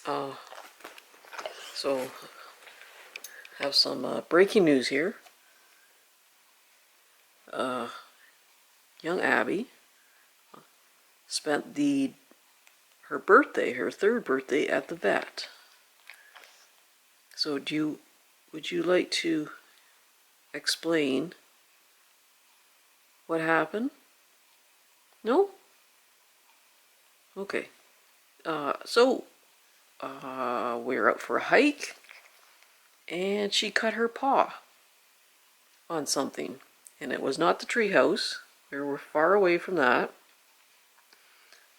Uh, so, have some breaking news here. Young Abby spent her birthday, her third birthday, at the vet. So, would you like to explain what happened? No? Okay. We were out for a hike, and she cut her paw on something. And it was not the treehouse. We were far away from that.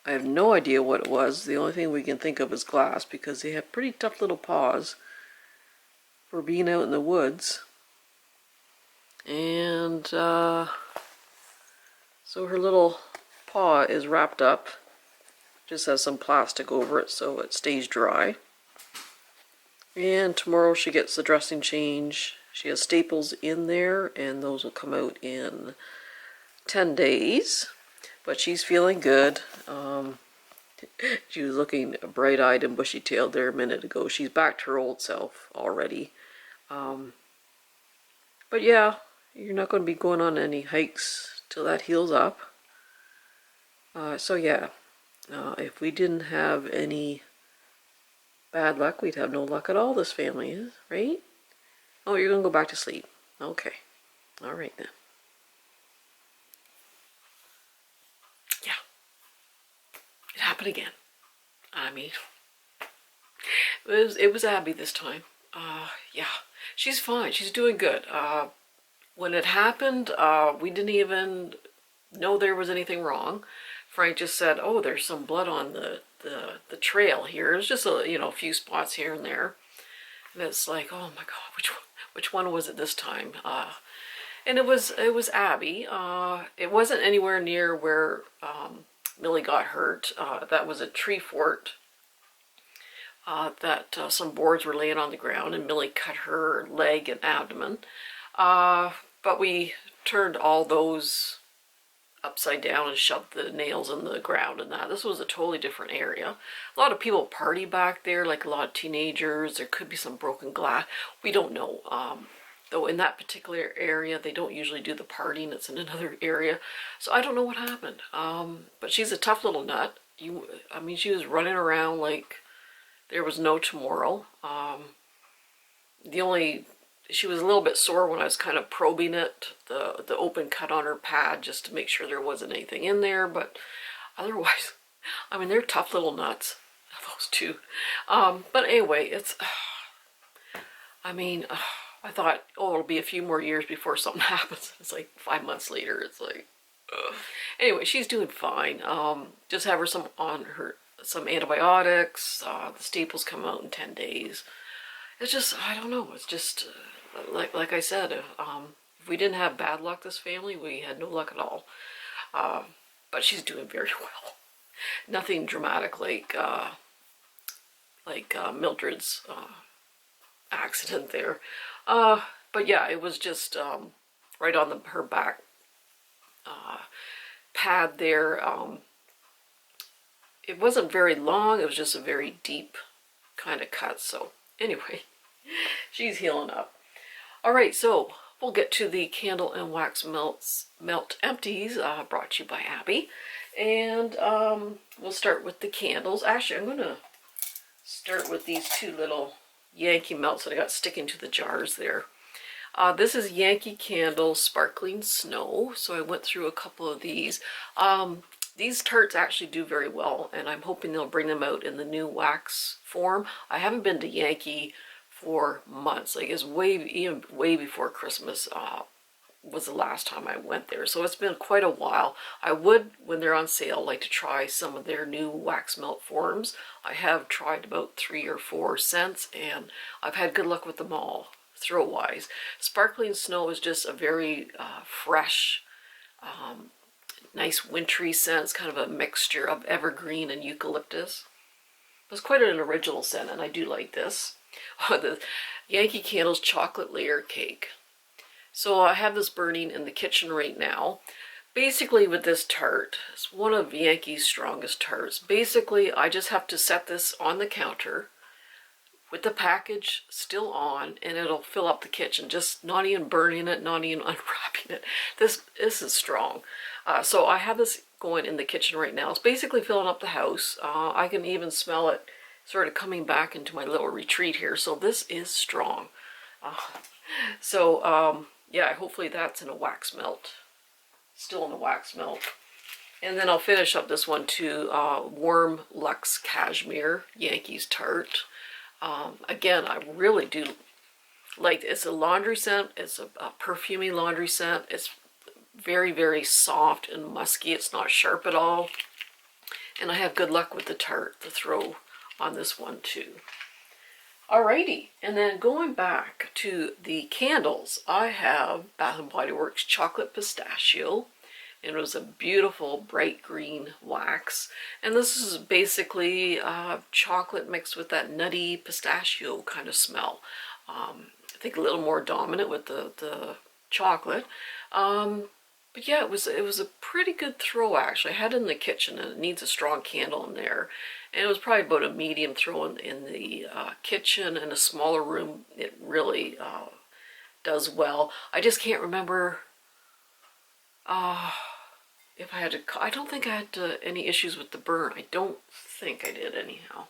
I have no idea what it was. The only thing we can think of is glass, because they have pretty tough little paws for being out in the woods. And so her little paw is wrapped up. Just has some plastic over it so it stays dry. And tomorrow she gets the dressing change. She has staples in there, and those will come out in 10 days. But she's feeling good. She was looking bright-eyed and bushy-tailed there a minute ago. She's back to her old self already. But yeah, you're not going to be going on any hikes till that heals up. So yeah, if we didn't have any bad luck, we'd have no luck at all, this family is, right? Oh, you're going to go back to sleep. Okay. All right then. Yeah. It happened again. I mean, it was Abby this time. Yeah. She's fine. She's doing good. When it happened, we didn't even know there was anything wrong. Frank just said, "Oh, there's some blood on the trail here." It's just a few spots here and there, and it's like, oh my God, which one was it this time? And it was Abby. It wasn't anywhere near where Millie got hurt. That was a tree fort that some boards were laying on the ground, and Millie cut her leg and abdomen. But we turned all those upside down and shoved the nails in the ground and that. This was a totally different area. A lot of people party back there, like a lot of teenagers. There could be some broken glass. We don't know. Though in that particular area, they don't usually do the partying. It's in another area. So I don't know what happened. But she's a tough little nut. I mean, she was running around like there was no tomorrow. She was a little bit sore when I was kind of probing it, the open cut on her pad, just to make sure there wasn't anything in there. But otherwise, I mean, they're tough little nuts, those two. But anyway, I thought, oh, it'll be a few more years before something happens. It's like 5 months later. It's like, ugh. Anyway, she's doing fine. Just have her some antibiotics. The staples come out in 10 days. It's just, I don't know. It's just, like I said, if we didn't have bad luck, this family, we had no luck at all. But she's doing very well. Nothing dramatic like Mildred's accident there. But yeah, it was just right on her back pad there. It wasn't very long. It was just a very deep kind of cut. So anyway, she's healing up. All right, so we'll get to the candle and wax melt empties brought to you by Abby. And we'll start with the candles. Actually, I'm going to start with these two little Yankee melts that I got sticking to the jars there. This is Yankee Candle Sparkling Snow. So I went through a couple of these. These tarts actually do very well, and I'm hoping they'll bring them out in the new wax form. I haven't been to Yankee for months. Like, it's way before Christmas was the last time I went there. So it's been quite a while. I would, when they're on sale, like to try some of their new wax melt forms. I have tried about 3 or 4 scents, and I've had good luck with them all, throw-wise. Sparkling Snow is just a very fresh, nice wintry scent. It's kind of a mixture of evergreen and eucalyptus. It's quite an original scent, and I do like this. The Yankee Candles Chocolate Layer Cake. So I have this burning in the kitchen right now. Basically with this tart, it's one of Yankee's strongest tarts. Basically, I just have to set this on the counter with the package still on, and it'll fill up the kitchen, just not even burning it, not even unwrapping it. This is strong. So I have this going in the kitchen right now. It's basically filling up the house. I can even smell it sort of coming back into my little retreat here. So this is strong. Yeah, hopefully that's in a wax melt. Still in the wax melt. And then I'll finish up this one too. Warm Luxe Cashmere Yankees Tart. Again, I really do like, it's a laundry scent. It's a perfumey laundry scent. It's very, very soft and musky. It's not sharp at all. And I have good luck with the tart, the throw on this one too. Alrighty, and then going back to the candles, I have Bath & Body Works Chocolate Pistachio. And it was a beautiful bright green wax. And this is basically chocolate mixed with that nutty pistachio kind of smell. I think a little more dominant with the chocolate. But yeah, it was a pretty good throw actually. I had it in the kitchen and it needs a strong candle in there. And it was probably about a medium throw in the kitchen. In a smaller room, it really does well. I just can't remember if I had to, I don't think I had any issues with the burn. I don't think I did anyhow.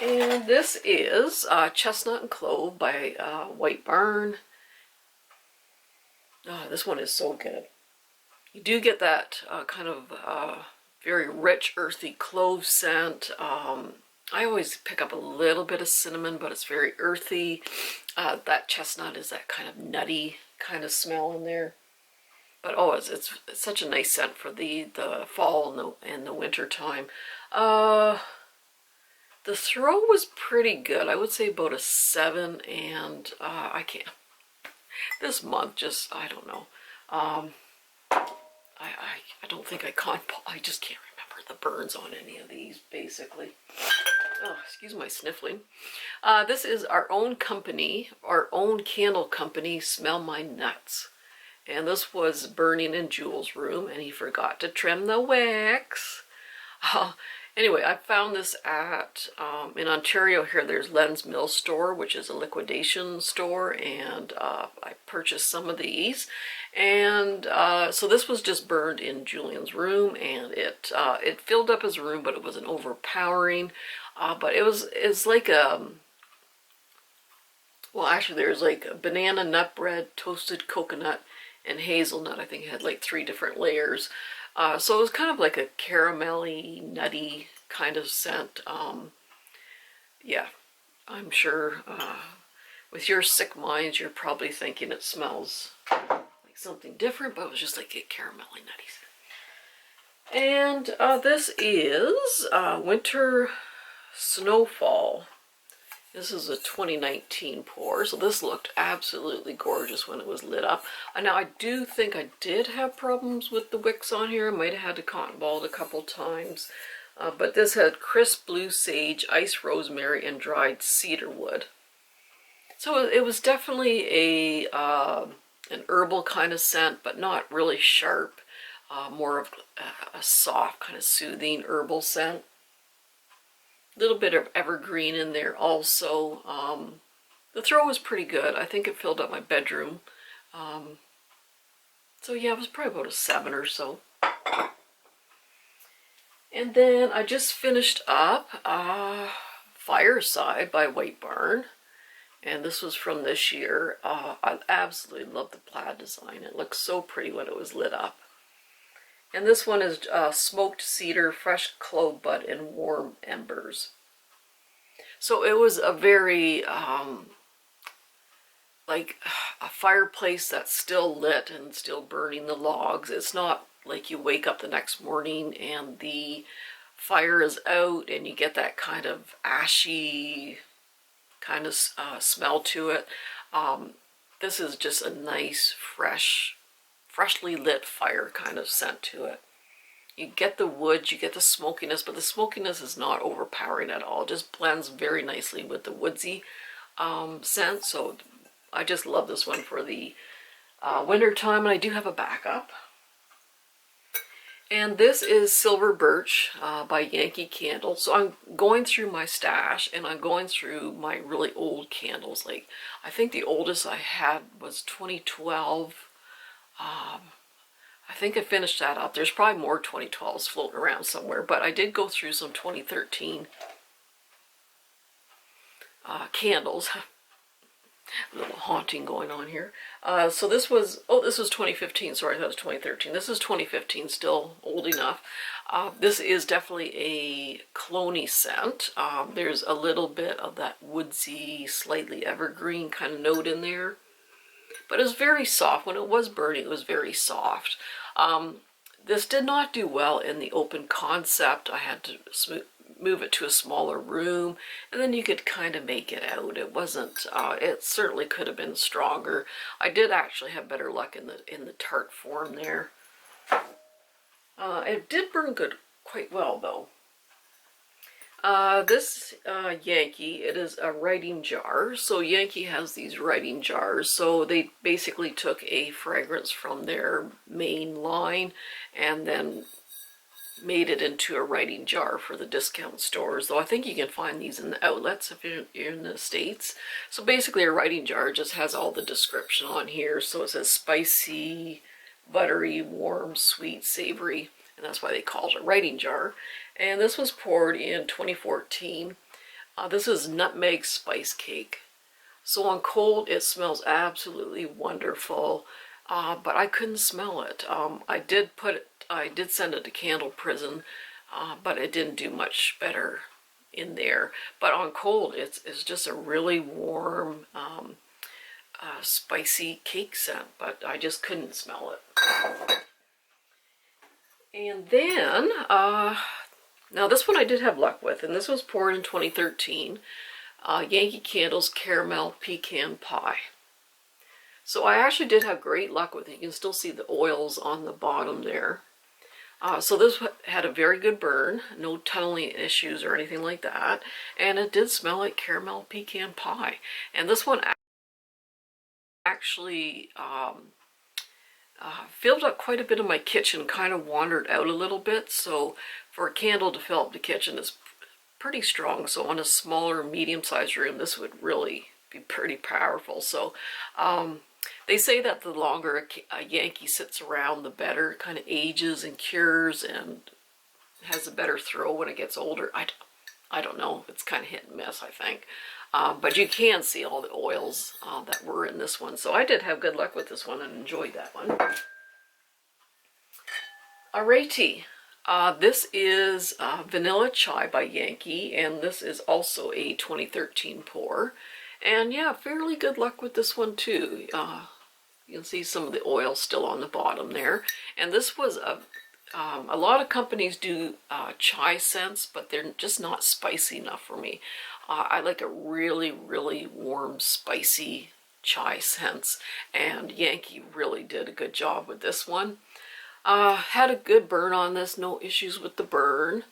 And this is Chestnut and Clove by White Barn. This one is so good. You do get that kind of very rich, earthy clove scent. I always pick up a little bit of cinnamon, but it's very earthy. That chestnut is that kind of nutty kind of smell in there. But oh, it's such a nice scent for the fall and the winter time. The throw was pretty good. I would say about a 7, and I can't. This month, just I don't know. I don't think I just can't remember the burns on any of these. Basically, oh, excuse my sniffling. This is our own company, our own candle company. Smell My Nuts. And this was burning in Jules' room, and he forgot to trim the wicks. Anyway, I found this at, in Ontario here, there's Len's Mill Store, which is a liquidation store, and I purchased some of these. And so this was just burned in Julian's room, and it filled up his room, but it wasn't overpowering. But it's like well, actually there's like a banana nut bread, toasted coconut, and hazelnut. I think it had like 3 different layers. So it was kind of like a caramelly, nutty kind of scent. Yeah, I'm sure with your sick minds, you're probably thinking it smells like something different, but it was just like a caramelly, nutty scent. And this is Winter Snowfall. This is a 2019 pour, so this looked absolutely gorgeous when it was lit up. Now, I do think I did have problems with the wicks on here. I might have had to cotton ball it a couple times. But this had crisp blue sage, iced rosemary, and dried cedar wood. So it was definitely an herbal kind of scent, but not really sharp. More of a soft, kind of soothing herbal scent. Little bit of evergreen in there also. The throw was pretty good. I think it filled up my bedroom. So yeah, it was probably about a 7 or so. And then I just finished up Fireside by White Barn. And this was from this year. I absolutely love the plaid design. It looks so pretty when it was lit up. And this one is smoked cedar, fresh clove bud, and warm embers. So it was a very, like a fireplace that's still lit and still burning the logs. It's not like you wake up the next morning and the fire is out and you get that kind of ashy kind of smell to it. This is just a nice, freshly lit fire kind of scent to it. You get the wood, you get the smokiness, but the smokiness is not overpowering at all. It just blends very nicely with the woodsy scent. So I just love this one for the winter time, and I do have a backup. And this is Silver Birch by Yankee Candle. So I'm going through my stash and I'm going through my really old candles. Like, I think the oldest I had was 2012. I think I finished that up. There's probably more 2012s floating around somewhere, but I did go through some 2013 candles. A little haunting going on here. So this was, oh, this was 2015. Sorry, that was 2013. This is 2015, still old enough. This is definitely a clone-y scent. There's a little bit of that woodsy, slightly evergreen kind of note in there. But it was very soft. When it was burning, it was very soft. This did not do well in the open concept. I had to move it to a smaller room, and then you could kind of make it out. It wasn't, it certainly could have been stronger. I did actually have better luck in the tart form there. It did burn quite well though. This Yankee, it is a writing jar. So Yankee has these writing jars. So they basically took a fragrance from their main line and then made it into a writing jar for the discount stores. Though I think you can find these in the outlets if you're in the States. So basically a writing jar just has all the description on here. So it says spicy, buttery, warm, sweet, savory. And that's why they call it a writing jar. And this was poured in 2014. This is nutmeg spice cake. So on cold, it smells absolutely wonderful, but I couldn't smell it. I did send it to Candle Prison, but it didn't do much better in there. But on cold, it's just a really warm, spicy cake scent, but I just couldn't smell it. And then, now this one I did have luck with, and this was poured in 2013. Yankee Candles Caramel Pecan Pie. So I actually did have great luck with it. You can still see the oils on the bottom there. So this had a very good burn, no tunneling issues or anything like that. And it did smell like caramel pecan pie. And this one actually filled up quite a bit of my kitchen, kind of wandered out a little bit. So for a candle to fill up the kitchen is pretty strong. So on a smaller, medium-sized room, this would really be pretty powerful. So they say that the longer a Yankee sits around, the better. It kind of ages and cures and has a better throw when it gets older. I don't know. It's kind of hit and miss, I think. But you can see all the oils that were in this one. So I did have good luck with this one and enjoyed that one. Alrighty. This is Vanilla Chai by Yankee, and this is also a 2013 pour. And yeah, fairly good luck with this one too. You can see some of the oil still on the bottom there. And this was a lot of companies do chai scents, but they're just not spicy enough for me. I like a really, really warm, spicy chai scents, and Yankee really did a good job with this one. Had a good burn on this, no issues with the burn.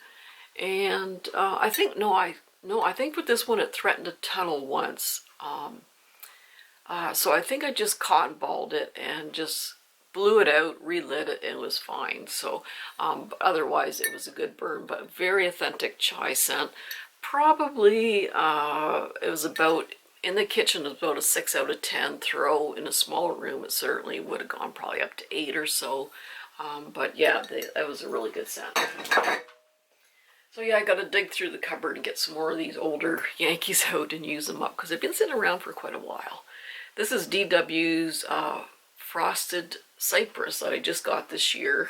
And I think with this one it threatened to tunnel once. So I think I just cotton balled it and just blew it out, relit it, and it was fine. So otherwise it was a good burn, but very authentic chai scent. Probably it was about, in the kitchen, it was about a 6 out of 10 throw. In a smaller room, it certainly would have gone probably up to 8 or so. But yeah, that was a really good scent. So yeah, I got to dig through the cupboard and get some more of these older Yankees out and use them up because they've been sitting around for quite a while. This is DW's Frosted Cypress that I just got this year.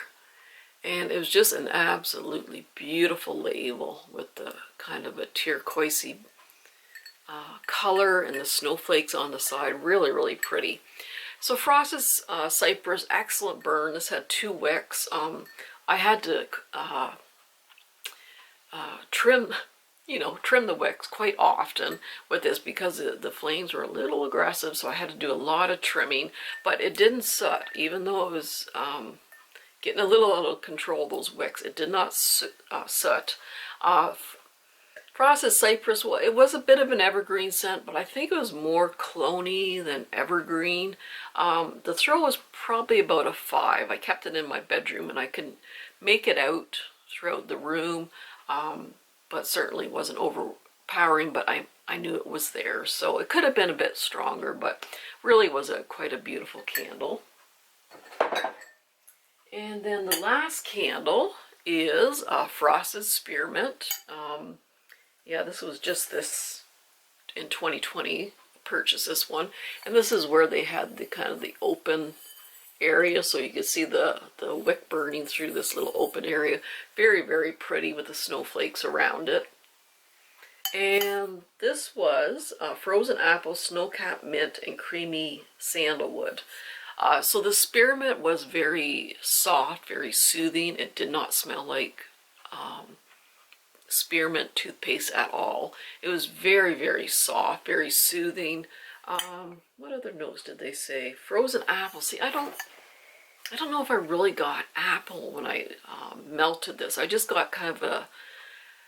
And it was just an absolutely beautiful label with the kind of a turquoisey color and the snowflakes on the side. Really, really pretty. So Frosted Cypress, excellent burn. This had 2 wicks. I had to trim the wicks quite often with this because the flames were a little aggressive, so I had to do a lot of trimming. But it didn't soot, even though it was getting a little out of control, those wicks. It did not soot. Frosted Cypress, well, it was a bit of an evergreen scent, but I think it was more clone-y than evergreen. The throw was probably about a 5. I kept it in my bedroom and I couldn't make it out throughout the room, but certainly wasn't overpowering, but I knew it was there. So it could have been a bit stronger, but really was quite a beautiful candle. And then the last candle is Frosted Spearmint. Yeah, this was just this in 2020, purchased this one. And this is where they had the kind of the open area, so you can see the wick burning through this little open area. Very, very pretty with the snowflakes around it. And this was frozen apple, snow-capped mint, and creamy sandalwood. So the spearmint was very soft, very soothing. It did not smell like spearmint toothpaste at all. It was very, very soft, very soothing. What other notes did they say? Frozen apple. See, I don't know if I really got apple when I melted this. I just got kind of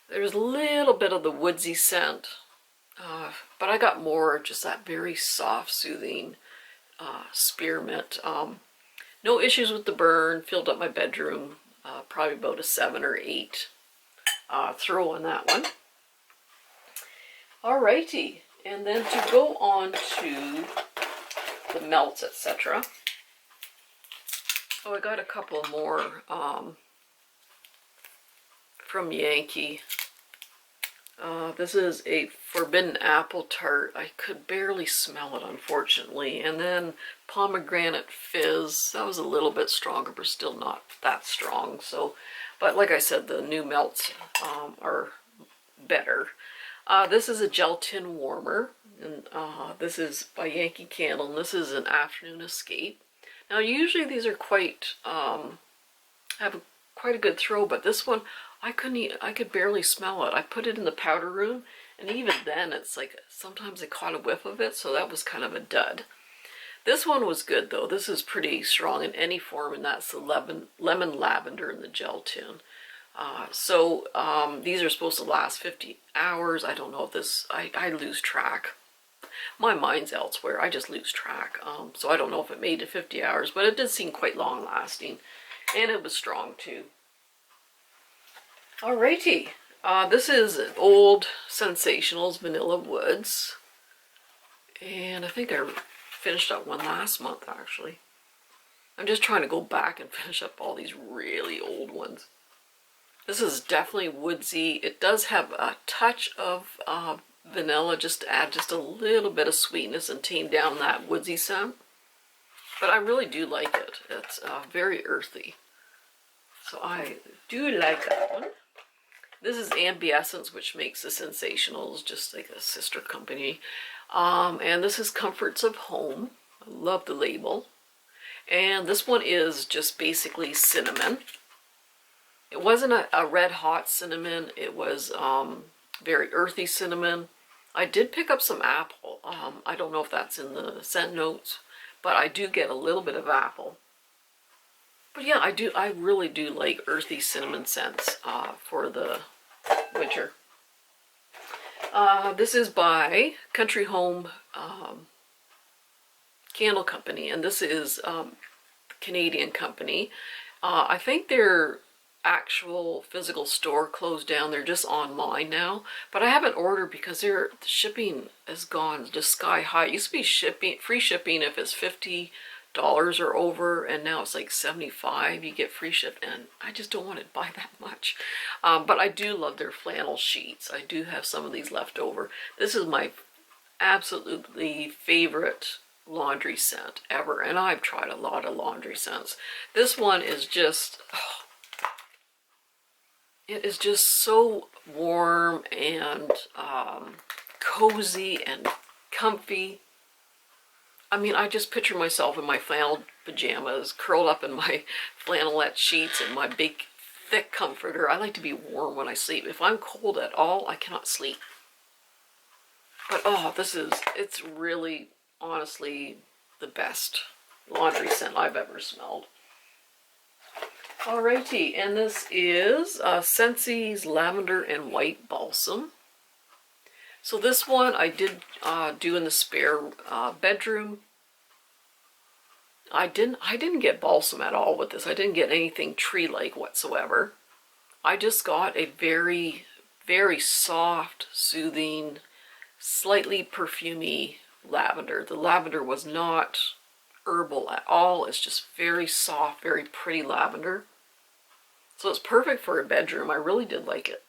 there's a little bit of the woodsy scent, but I got more just that very soft, soothing spearmint. No issues with the burn. Filled up my bedroom. Probably about a 7 or 8 throw on that one. Alrighty, and then to go on to the melts, etc. Oh, I got a couple more from Yankee. This is a forbidden apple tart. I could barely smell it, unfortunately. And then pomegranate fizz. That was a little bit stronger, but still not that strong. So, but like I said, the new melts are better. This is a gelatin warmer, and this is by Yankee Candle, and this is an Afternoon Escape. Now, usually these are quite have quite a good throw, but this one I could barely smell it. I put it in the powder room, and even then it's like sometimes I caught a whiff of it, so that was kind of a dud. This one was good though. This is pretty strong in any form, and that's the lemon lavender in the gelatin. These are supposed to last 50 hours. I don't know if this, I lose track. My mind's elsewhere. I just lose track. So I don't know if it made it 50 hours, but it did seem quite long lasting, and it was strong too. Alrighty, this is an old Scentsationals Vanilla Woods, and I think I finished up one last month actually. I'm just trying to go back and finish up all these really old ones. This is definitely woodsy. It does have a touch of vanilla just to add just a little bit of sweetness and tame down that woodsy scent, but I really do like it. It's very earthy, so I do like that one. This is Ambiessence, which makes the Scentsationals, just like a sister company. And this is Comforts of Home. I love the label. And this one is just basically cinnamon. It wasn't a red hot cinnamon. It was very earthy cinnamon. I did pick up some apple. I don't know if that's in the scent notes, but I do get a little bit of apple. But yeah, I really do like earthy cinnamon scents for the winter. This is by Country Home Candle Company, and this is a Canadian company. I think their actual physical store closed down. They're just online now, but I haven't ordered because the shipping has gone just sky high. It used to be free shipping if it's $50 or over, and now it's like $75. You get free ship, and I just don't want to buy that much. But I do love their flannel sheets. I do have some of these left over. This is my absolutely favorite laundry scent ever, and I've tried a lot of laundry scents. This one is just, it is just so warm and cozy and comfy. I mean, I just picture myself in my flannel pajamas, curled up in my flannelette sheets and my big, thick comforter. I like to be warm when I sleep. If I'm cold at all, I cannot sleep. But oh, it's really, honestly, the best laundry scent I've ever smelled. Alrighty, and this is Scentsy's Lavender and White Balsam. So this one I did do in the spare bedroom. I didn't get balsam at all with this. I didn't get anything tree-like whatsoever. I just got a very, very soft, soothing, slightly perfumey lavender. The lavender was not herbal at all. It's just very soft, very pretty lavender. So it's perfect for a bedroom. I really did like it.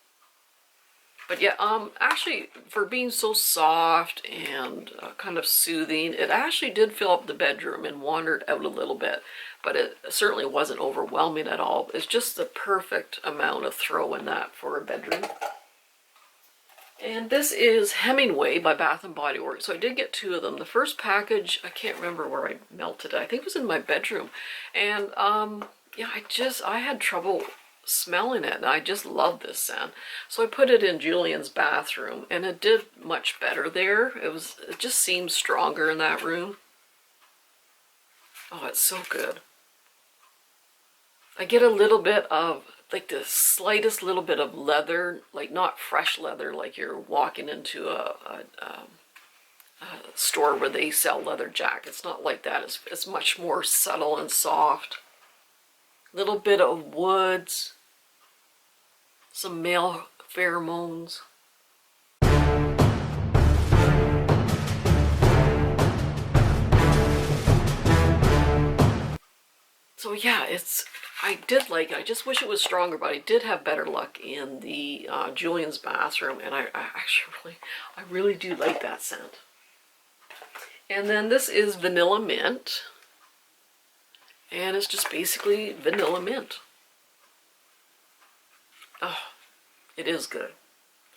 But yeah, actually, for being so soft and kind of soothing, it actually did fill up the bedroom and wandered out a little bit. But it certainly wasn't overwhelming at all. It's just the perfect amount of throw in that for a bedroom. And this is Hemingway by Bath & Body Works. So I did get 2 of them. The first package, I can't remember where I melted it. I think it was in my bedroom. And yeah, I had trouble smelling it, and I just love this scent. So I put it in Julian's bathroom, and it did much better there. It just seemed stronger in that room. Oh, it's so good. I get a little bit of, like, the slightest little bit of leather, like not fresh leather, like you're walking into a store where they sell leather jackets. Not like that. It's much more subtle and soft. Little bit of woods, some male pheromones. So yeah, I did like it. I just wish it was stronger, but I did have better luck in the Julian's bathroom, and I really do like that scent. And then this is Vanilla Mint, and it's just basically vanilla mint. Oh, it is good.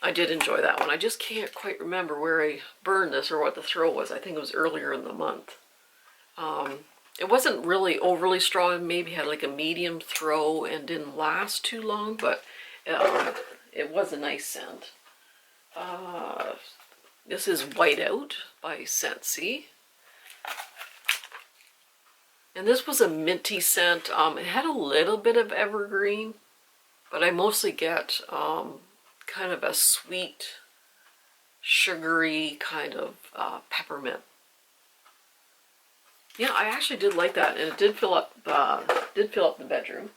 I did enjoy that one. I just can't quite remember where I burned this or what the throw was. I think it was earlier in the month. It wasn't really overly strong. Maybe had like a medium throw and didn't last too long, but it was a nice scent. This is Whiteout by Scentsy. And this was a minty scent. It had a little bit of evergreen, but I mostly get kind of a sweet, sugary kind of peppermint. Yeah, I actually did like that, and it did fill up the bedroom.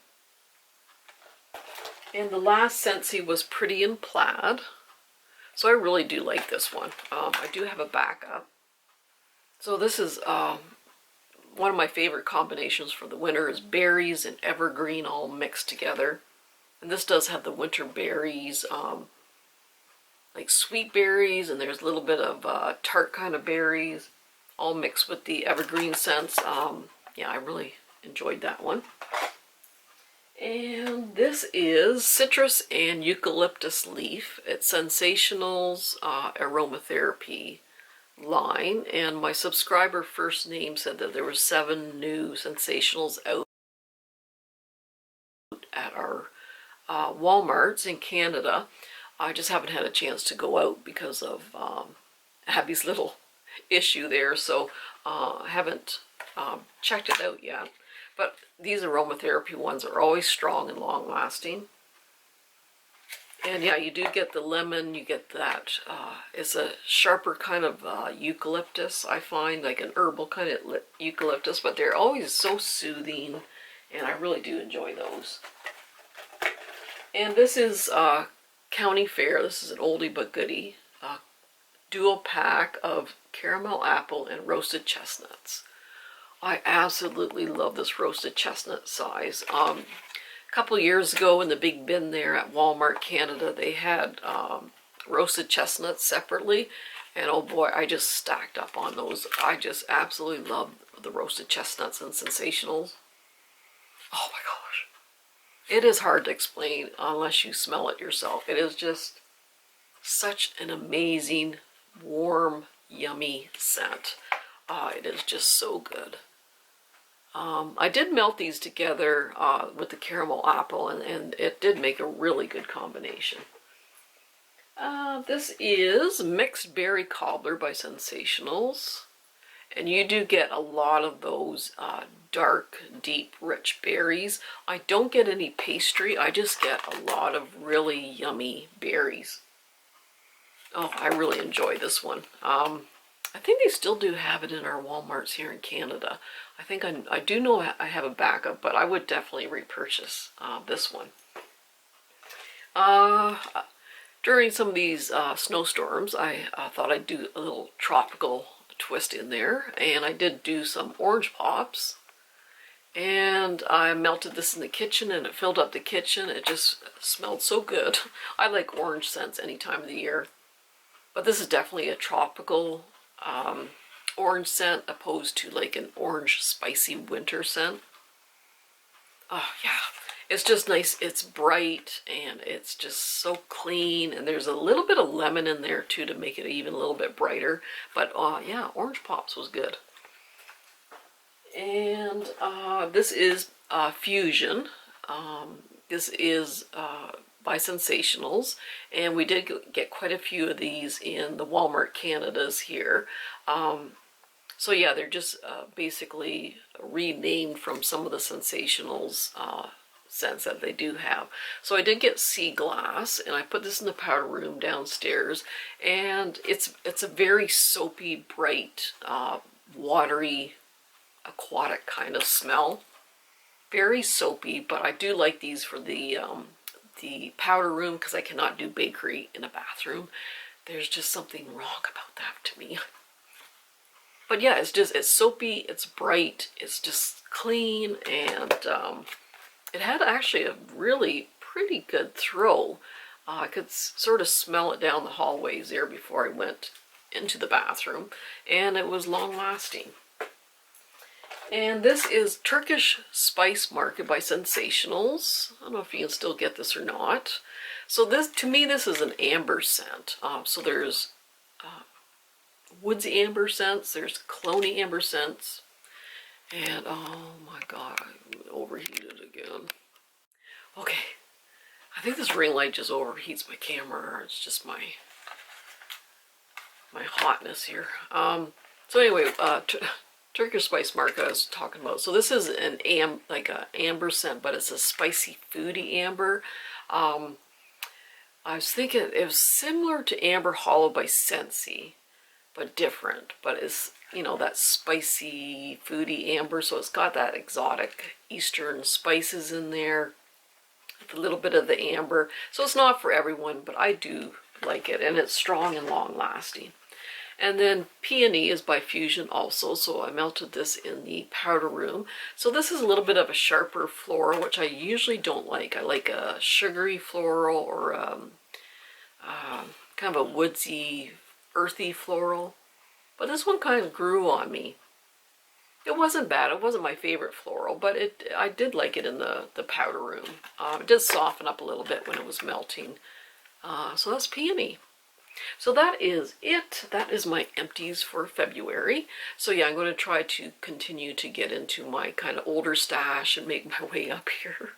And the last Scentsy was Pretty in Plaid. So I really do like this one. I do have a backup. So this is one of my favorite combinations for the winter is berries and evergreen all mixed together. And this does have the winter berries, like sweet berries, and there's a little bit of tart kind of berries, all mixed with the evergreen scents. Yeah, I really enjoyed that one. And this is Citrus and Eucalyptus Leaf. It's Scentsationals Aromatherapy line, and my subscriber first name said that there were 7 new Scentsationals out at our Walmarts in Canada. I just haven't had a chance to go out because of Abby's little issue there, so I haven't checked it out yet. But these aromatherapy ones are always strong and long lasting. And yeah, you do get the lemon, you get that, it's a sharper kind of eucalyptus, I find, like an herbal kind of eucalyptus, but they're always so soothing, and I really do enjoy those. And this is County Fair. This is an oldie but goodie. Dual pack of caramel apple and roasted chestnuts. I absolutely love this roasted chestnut size. A couple years ago in the big bin there at Walmart Canada, they had roasted chestnuts separately, and oh boy, I just stacked up on those. I just absolutely love the roasted chestnuts and Scentsationals. Oh my gosh. It is hard to explain unless you smell it yourself. It is just such an amazing, warm, yummy scent. It is just so good. I did melt these together with the caramel apple, and it did make a really good combination. This is Mixed Berry Cobbler by Scentsationals. And you do get a lot of those dark, deep, rich berries. I don't get any pastry. I just get a lot of really yummy berries. Oh, I really enjoy this one. I think they still do have it in our Walmarts here in Canada. I think I do know I have a backup, but I would definitely repurchase this one. During some of these snowstorms, I thought I'd do a little tropical twist in there, and I did do some orange pops. And I melted this in the kitchen and it filled up the kitchen. It just smelled so good. I like orange scents any time of the year. But this is definitely a tropical orange scent opposed to like an orange spicy winter scent. Oh yeah, it's just nice. It's bright and it's just so clean. And there's a little bit of lemon in there too to make it even a little bit brighter. But yeah, orange pops was good. And this is Fusion. This is by Scentsationals, and we did get quite a few of these in the Walmart Canadas here. So yeah, they're just basically renamed from some of the Scentsationals scents that they do have. So I did get Sea Glass, and I put this in the powder room downstairs, and it's a very soapy, bright, watery, aquatic kind of smell. Very soapy, but I do like these for the powder room because I cannot do bakery in a bathroom. There's just something wrong about that to me. But yeah, it's soapy, it's bright, it's just clean, and it had actually a really pretty good throw. I could sort of smell it down the hallways there before I went into the bathroom, and it was long lasting. And this is Turkish Spice Market by Scentsationals. I don't know if you can still get this or not. So this, to me, this is an amber scent. So there's woodsy amber scents, there's cloney amber scents, and oh my god, I overheated again. Okay, I think this ring light just overheats my camera, or it's just my hotness here. So anyway, Turkish Spice Market I was talking about. So this is an amber scent, but it's a spicy, foodie amber. I was thinking it was similar to Amber Hollow by Scentsy, but different. But it's, you know, that spicy, foodie amber. So it's got that exotic Eastern spices in there, with a little bit of the amber. So it's not for everyone, but I do like it, and it's strong and long lasting. And then Peony is by Fusion also, so I melted this in the powder room. So this is a little bit of a sharper floral, which I usually don't like. I like a sugary floral or kind of a woodsy, earthy floral. But this one kind of grew on me. It wasn't bad. It wasn't my favorite floral, but I did like it in the powder room. It did soften up a little bit when it was melting. So that's Peony. So that is it. That is my empties for February. So yeah, I'm going to try to continue to get into my kind of older stash and make my way up here.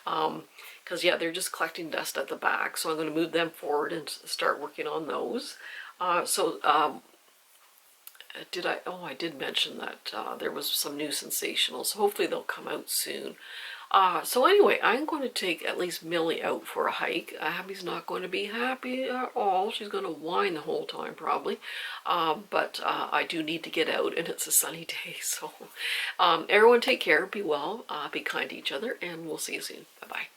Because yeah, they're just collecting dust at the back. So I'm going to move them forward and start working on those. I did mention that there was some new Scentsationals. So hopefully they'll come out soon. So anyway, I'm going to take at least Millie out for a hike. Abby's not going to be happy at all. She's going to whine the whole time probably. But I do need to get out, and it's a sunny day. So everyone take care, be well, be kind to each other, and we'll see you soon. Bye-bye.